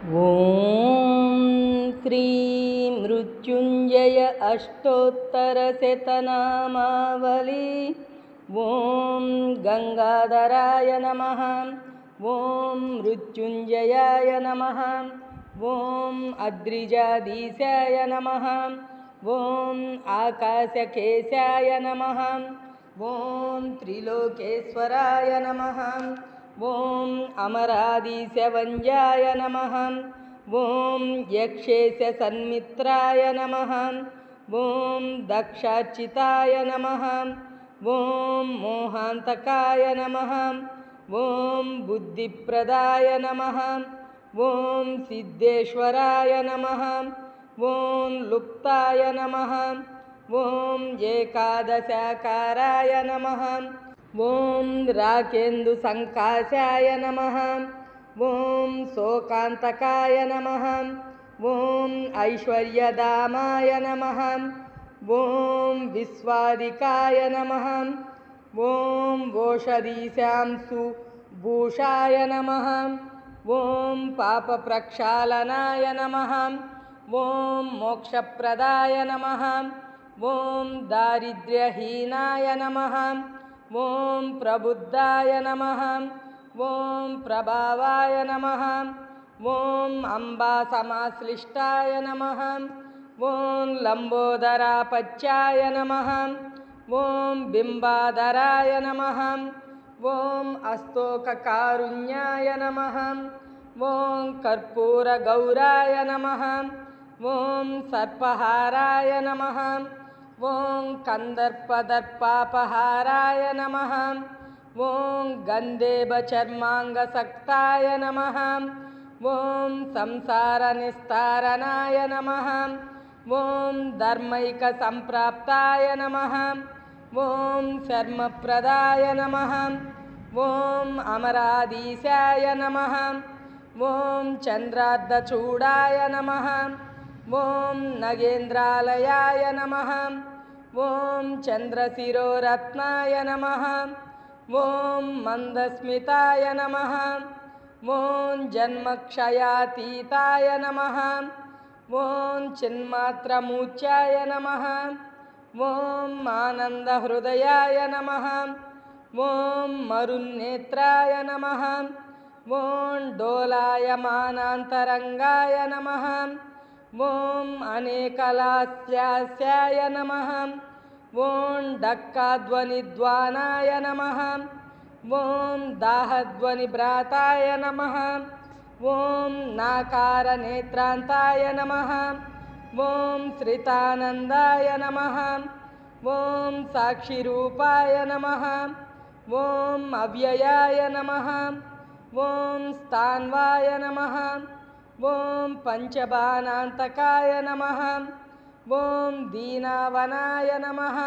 ॐ श्री मृत्युंजय अष्टोत्तरशतनामावली। ॐ गंगाधराय नमः। ॐ मृत्युंजयाय नमः। ॐ अद्रिजाधीशाय नमः। ॐ आकाशकेशाय नमः। ॐ त्रिलोकेश्वराय नमः। ॐ अमराधीशवंजाय नमः। ॐ यक्षेश सन्मित्राय नमः। ॐ दक्षार्चिताय नमः। ॐ मोहान्तकाय नमः। ॐ बुद्धिप्रदाय नमः। ॐ सिद्धेश्वराय नमः। ॐ लुप्ताय नमः। ॐ एकादशाकाराय नमः। ॐ राकेन्दुसङ्काशाय नमः। ॐ शोकान्तकाय नमः। ॐ ऐश्वर्यधामाय नमः। ॐ विश्वादिकाय नमः। ॐ ओषधीशांशुभूषाय नमः। ॐ पापप्रक्षालनाय नमः। ॐ मोक्षप्रदाय नमः। ॐ दारिद्र्यहीनाय नमः। ॐ प्रबुद्धाय नमः। ॐ प्रभावाय नमः। ॐ अम्बासमाश्लिष्टाय नमः। ॐ लम्बोदरापच्याय नमः। ॐ बिम्बाधराय नमः। ॐ अस्तोककारुण्याय नमः। ॐ कर्पूरगौराय नमः। ॐ सर्पहाराय नमः। ॐ कन्दर्पदर्पापहाराय नमः। ॐ गन्धेबचर्माङ्गसक्ताय नमः। ॐ संसारनिस्तारणाय नमः। ॐ धर्मैकसम्प्राप्ताय नमः। ॐ शर्मप्रदाय नमः। ॐ अमराधीशाय नमः। ॐ चन्द्रार्धचूडाय नमः। ॐ नगेन्द्रालयाय नमः। ॐ चन्द्रशिरोरत्नाय नमः। ॐ मन्दस्मिताय नमः। ॐ जन्मक्षयातीताय नमः। ॐ चिन्मात्रमूर्छाय नमः। ॐ आनन्दहृदयाय नमः। ॐ मरुन्नेत्राय नमः। ॐ डोलायमानान्तरङ्गाय नमः। ॐ अनेकलास्यास्याय नमः। ॐ डक्काध्वनिध्वानाय नमः। ॐ दाहध्वनिभ्राताय नमः। ॐ नाकारनेत्रान्ताय नमः। ॐ श्रितानन्दाय नमः। ॐ साक्षिरूपाय नमः। ॐ अव्ययाय नमः। ॐ स्थान्वाय नमः। ॐ पञ्चबाणान्तकाय नमः। ॐ दीनावनाय नमः।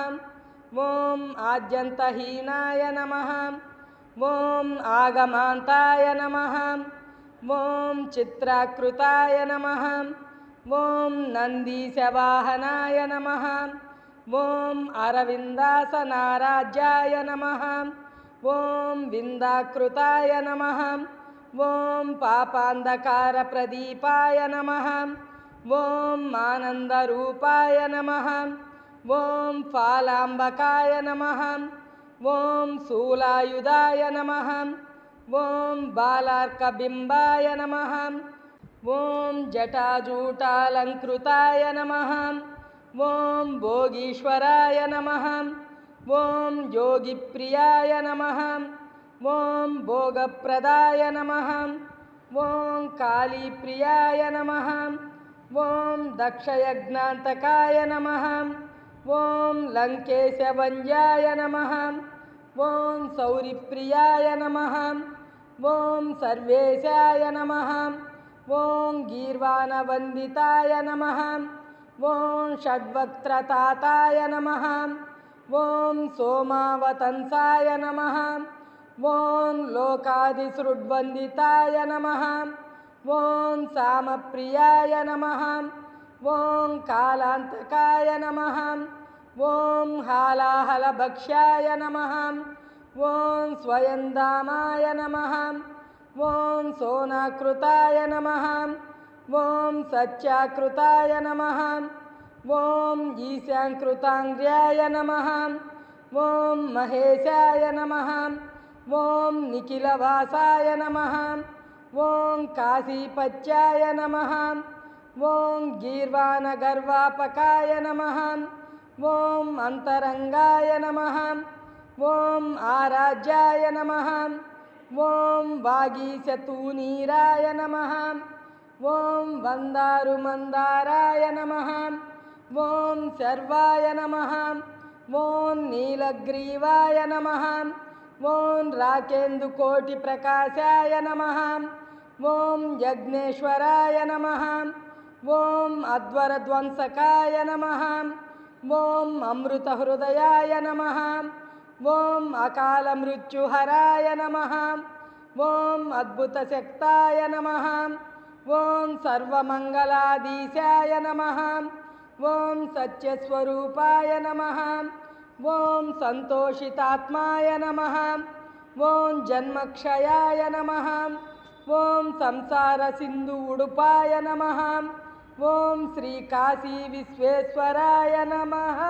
ॐ आद्यन्तहीनाय नमः। ॐ आगमान्ताय नमः। ॐ चित्राकृताय नमः। ॐ नन्दीशवाहनाय नमः। ॐ अरविन्दासनाराज्याय नमः। ॐ विन्दाकृताय नमः। ॐ पापान्धकारप्रदीपाय नमः। ॐ आनन्दरूपाय नमः। ॐ फालाम्बकाय नमः। ॐ शूलायुधाय नमः। ॐ बालार्कबिम्बाय नमः। ॐ जटाजूटालङ्कृताय नमः। ॐ भोगीश्वराय नमः। ॐ योगिप्रियाय नमः। ॐ भोगप्रदाय नमः। ॐ कालीप्रियाय नमः। ॐ दक्षयज्ञान्तकाय नमः। ॐ लङ्केशवंजाय नमः। ॐ सौरिप्रियाय नमः। ॐ सर्वेशाय नमः। ॐ गीर्वाणवन्दिताय नमः। ॐ षड्वक्त्रताताय नमः। ॐ सोमावतंसाय नमः। ॐ लोकादिसृड्वन्दिताय नमः। ॐ सामप्रियाय नमः। ॐ कालान्तकाय नमः। ॐ हालाहलभक्ष्याय नमः। ॐ स्वयंधामाय नमः। ఓం సోనాకృతాయ నమః ఓం సత్యాకృతాయ నమః ఓం ఈశాంకృతాంగ్ర్యాయ నమః ఓం మహేశాయ నమః ఓం నిఖిలవాసాయ నమః ఓం కాశీపత్యాయ నమః ఓం గీర్వాణగర్వాపకాయ నమః ఓం అంతరంగాయ నమః ఓం ఆరాధ్యాయ నమః ఓం వాగీశతూనీరాయ నమః ఓం వందారుమందారాయ నమః ఓం శర్వాయ నమః ఓం నీలగ్రీవాయ నమః ఓం రాకేందుకోటిప్రకాశాయ నమః ఓం యజ్ఞేశ్వరాయ నమః ఓం అధ్వరధ్వంసకాయ నమః ఓం అమృతహృదయాయ నమః ఓం అకాలమృత్యుహరాయ నమః ఓం అద్భుతశక్తాయ నమః ఓం సర్వమంగళాధీశాయ నమః ఓం సత్యస్వరూపాయ నమః ఓం సంతోషితాత్మాయ నమః ఓం జన్మక్షయాయ నమః ఓం సంసార సింధు ఉడుపాయ నమః ఓం శ్రీ కాశీ విశ్వేశ్వరాయ నమః.